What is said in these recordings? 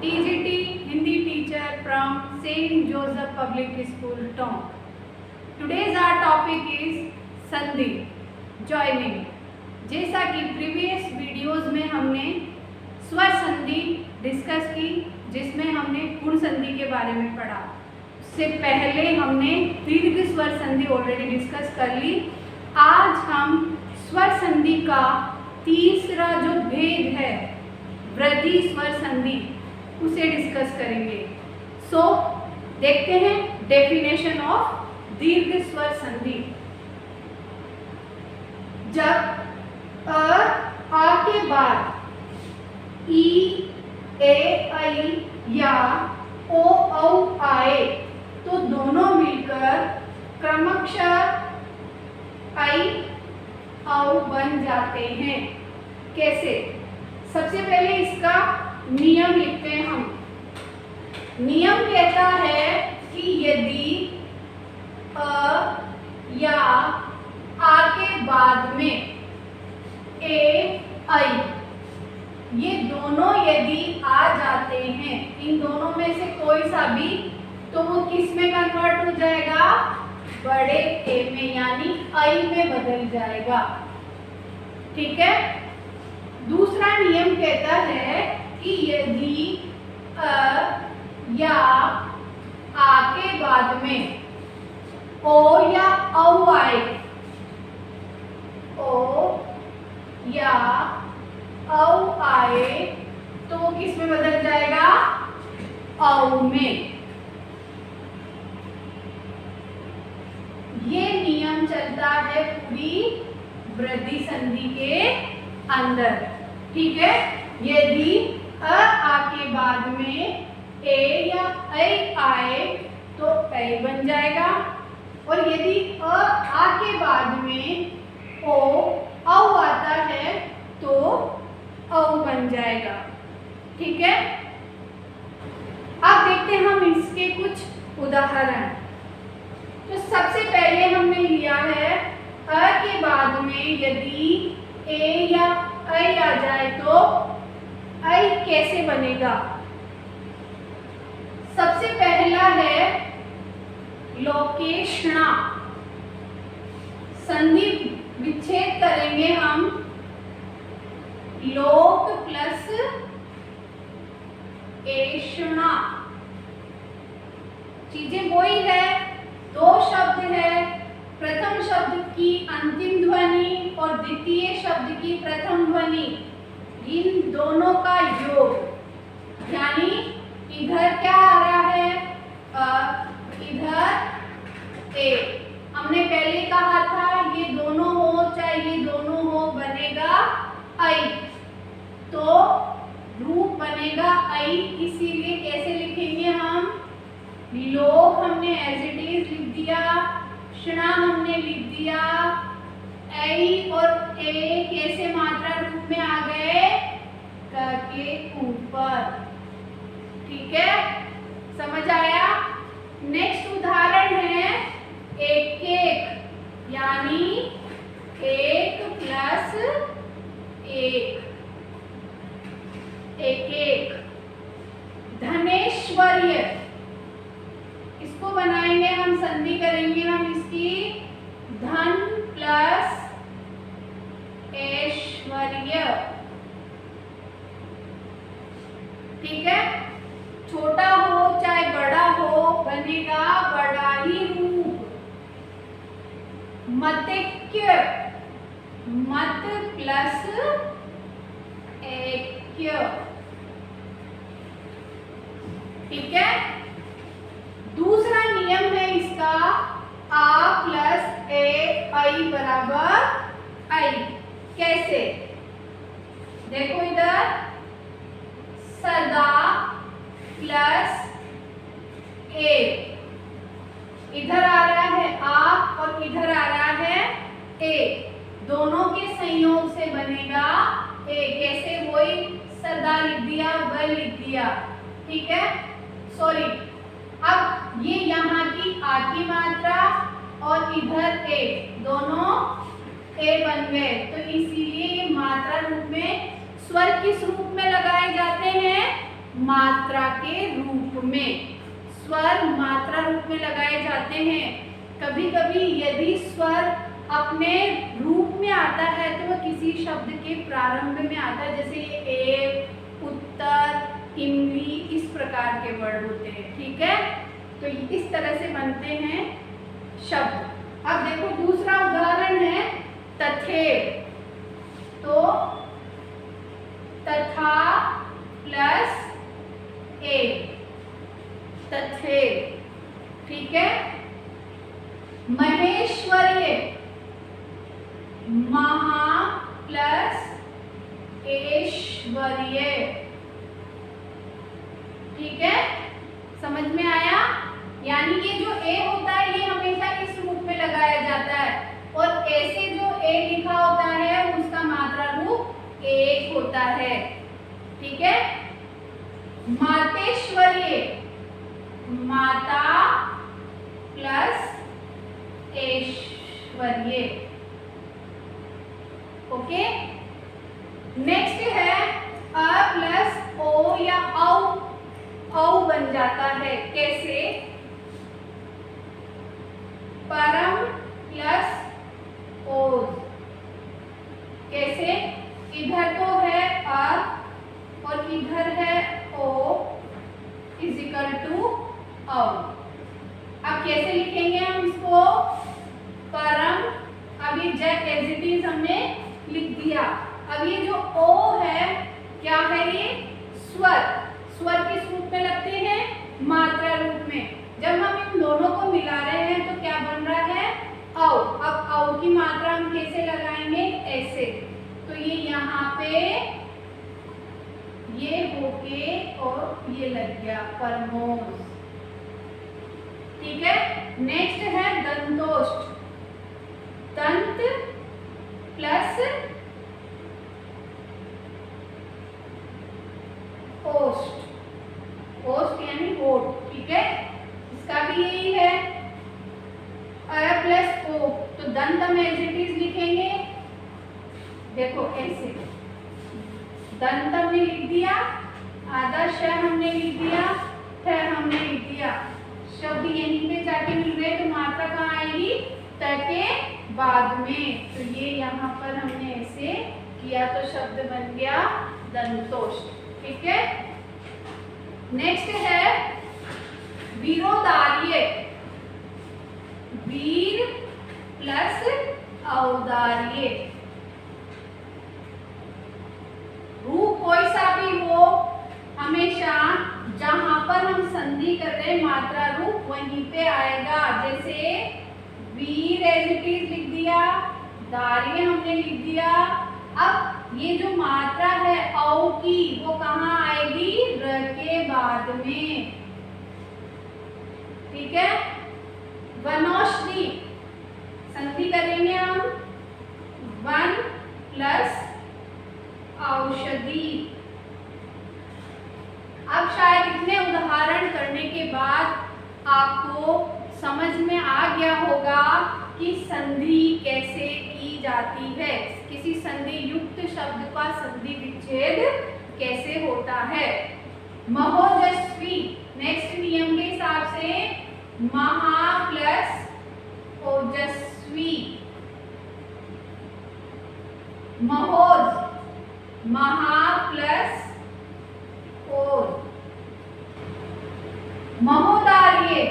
TGT Hindi teacher from Saint Joseph Public School, Tonk. Today's our topic is संधि, joining. जैसा कि previous videos में हमने स्वर संधि डिस्कस की, जिसमें हमने गुण संधि के बारे में पढ़ा। उससे पहले हमने दीर्घ स्वर संधि ऑलरेडी डिस्कस कर ली। आज हम स्वर संधि का तीसरा जो भेद है, वृद्धि स्वर संधि, उसे डिस्कस करेंगे। सो देखते हैं डेफिनेशन ऑफ दीर्घ स्वर संधि। जब आ के बाद ई, ए, ऐ या ओ, औ आए तो दोनों मिलकर क्रमशः ऐ, औ बन जाते हैं। कैसे? सबसे पहले इसका नियम लिखते हैं हम। नियम कहता है कि यदि अ या आ के बाद में ए, ऐ ये दोनों यदि आ जाते हैं, इन दोनों में से कोई सा भी, तो वो किस में कन्वर्ट हो जाएगा? बड़े ए में, यानी ऐ में बदल जाएगा। ठीक है। दूसरा नियम कहता है कि यदि अ या आ के बाद में ओ या औ आए, ओ या औ आए तो वो किस में बदल जाएगा? औ में। ये नियम चलता है पूरी वृद्धि संधि के अंदर। ठीक है। यदि आ के बाद में ए या ऐ आए तो ऐ बन जाएगा, और यदि आ के बाद में ओ, औ आता है तो औ बन जाएगा। ठीक है। अब देखते हैं हम इसके कुछ उदाहरण। तो सबसे पहले हमने लिया है अ के बाद में यदि ए या ऐ आ जाए तो ऐ कैसे बनेगा? सबसे पहला है लोकेशणा। संधि विच्छेद करेंगे हम, लोक प्लस एषणा। चीजें वही है, दो शब्द है, प्रथम शब्द की अंतिम ध्वनि और द्वितीय शब्द की प्रथम ध्वनि, इन दोनों का योग, यानी इधर क्या आ रहा है? इधर ए। हमने पहले कहा था ये दोनों हो चाहे ये दोनों हो, बनेगा ऐ, तो रूप बनेगा ऐ। इसीलिए कैसे लिखेंगे हम? लोक हमने एज इट इज लिख दिया, क्षणा हमने लिख दिया, ऐ और ए कैसे मात्रा रूप में आ गए? क के ऊपर। ठीक है, समझ आया? नेक्स्ट उदाहरण है एक एक, यानी एक प्लस एक, एक एक। धनेश्वर्य, इसको बनाएंगे हम, संधि करेंगे हम इसकी, धन प्लस ऐश्वर्य। ठीक है। छोटा हो चाहे बड़ा हो, बनेगा बड़ा ही रूप। मतिक्य, मत प्लस ऐक्य। ठीक है। दूसरा नियम है इसका, आ प्लस ए, ऐ बराबर ऐ। कैसे? देखो इधर, सदा प्लस ए, इधर आ रहा है आ और इधर आ रहा है ए, दोनों के संयोग से बनेगा ए। कैसे? वही सदा लिख दिया, व लिख दिया। ठीक है। सॉरी, अब ये यहाँ की आ की मात्रा और इधर ए, दोनों ए बन गए, तो इसीलिए ये मात्रा रूप में स्वर किस रूप में लगाए जाते हैं? मात्रा के रूप में। स्वर मात्रा रूप में लगाए जाते हैं। कभी कभी यदि स्वर अपने रूप में आता है तो वह किसी शब्द के प्रारंभ में आता है, जैसे ए, उत्तर, इमली, इस प्रकार के वर्ड होते हैं। ठीक है, तो इस तरह से बनते हैं शब्द। अब देखो दूसरा उदाहरण है तथेव। तो तथा प्लस ए, तथेव। ठीक है, महेश्वर्य, महा प्लस ऐश्वर्य। ठीक है, समझ में आया? यानी ये जो ए होता है ये हमेशा इस रूप में लगाया जाता है, और ऐसे जो ए लिखा होता है उसका मात्रा रूप एक होता है। ठीक है, मातेश्वर्य, माता प्लस ऐश्वर्य। ओके, नेक्स्ट है अ प्लस ओ या औ बन जाता है। कैसे? परम प्लस ओज। कैसे? इधर तो है अ और इधर है ओ इज इक्वल टू औ। अब कैसे लिखेंगे हम इसको? परम, अभी जैक एज इट इज हमने लिख दिया। अब ये जो ओ है क्या है? ये स्वर। स्वर किस रूप में लगते हैं? मात्रा रूप में। जब हम इन दोनों को मिला रहे हैं तो क्या बन रहा है? औ। अब औ की मात्रा हम कैसे लगाएंगे? ऐसे। तो ये यहाँ पे ये होके और ये लग गया परमोस। ठीक है, नेक्स्ट है दंतोष्ठ। दंत प्लस ओष्ठ। ओष्ठ यानी होठ। ठीक है, इसका भी यही है अ प्लस ओ। तो दंत हम एज इट इज लिखेंगे। देखो ऐसे, दंत हमने लिख दिया, आधा श हमने लिख दिया, थ हमने लिख दिया। शब्द यहीं पे जाके मिल गए तो मात्रा कहाँ आएगी? त के बाद में। तो ये यहाँ पर हमने ऐसे किया तो शब्द बन गया दंतोष्ठ। ठीक है, नेक्स्ट है वीरोदार्य। वीर प्लस औदार्य। रूप कोई सा भी हो, हमेशा जहां पर हम संधि कर रहे हैं मात्रा रूप वहीं पे आएगा। जैसे वीर एज इट इज लिख दिया, दार्य हमने लिख दिया। अब ये जो मात्रा है औ की वो कहाँ आएगी? र के बाद में। ठीक है, वनौषधि संधि करेंगे हम, वन प्लस औषधि। अब शायद इतने उदाहरण करने के बाद आपको समझ में आ गया होगा कि संधि कैसे की जाती है, किसी संधि युक्त शब्द का संधि विच्छेद कैसे होता है। महोजस्वी, नेक्स्ट नियम के हिसाब से महा प्लस ओजस्वी। महोज, महा प्लस ओज। महोदार्य,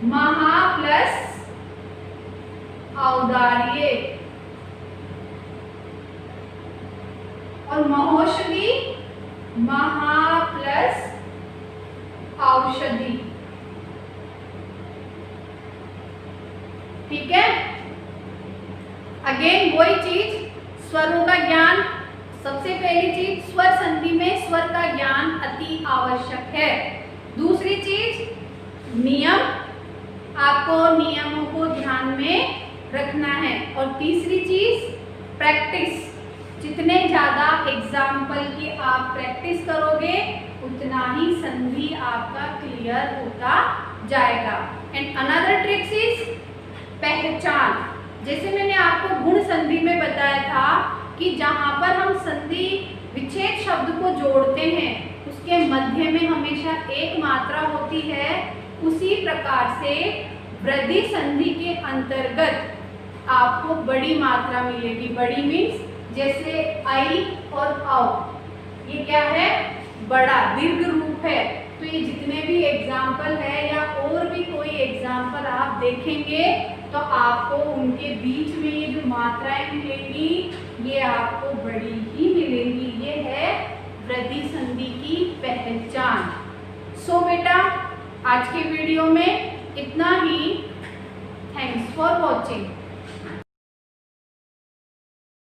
महा प्लस औदार्य। और महोषधि, महा प्लस औषधि। ठीक है, अगेन वही चीज, स्वरों का ज्ञान। सबसे पहली चीज, स्वर संधि में स्वर का ज्ञान अति आवश्यक है। दूसरी चीज नियम, आपको नियमों को ध्यान में रखना है। और तीसरी चीज प्रैक्टिस। जितने ज्यादा एग्जाम्पल की आप प्रैक्टिस करोगे उतना ही संधि आपका क्लियर होता जाएगा। एंड अनदर ट्रिक्स इज पहचान। जैसे मैंने आपको गुण संधि में बताया था कि जहां पर हम संधि विच्छेद शब्द शब्द को जोड़ते हैं उसके मध्य में हमेशा एक मात्रा होती है, उसी प्रकार से वृद्धि संधि के अंतर्गत आपको बड़ी मात्रा मिलेगी। बड़ी मीन्स जैसे आई और औ, ये क्या है? बड़ा दीर्घ रूप है। तो ये जितने भी एग्जाम्पल है या और भी कोई एग्जाम्पल आप देखेंगे तो आपको उनके बीच में ये जो मात्राएं मिलेंगी ये आपको बड़ी ही मिलेंगी। ये है वृद्धि संधि की पहचान। सो बेटा आज के वीडियो में इतना ही। Thanks for watching.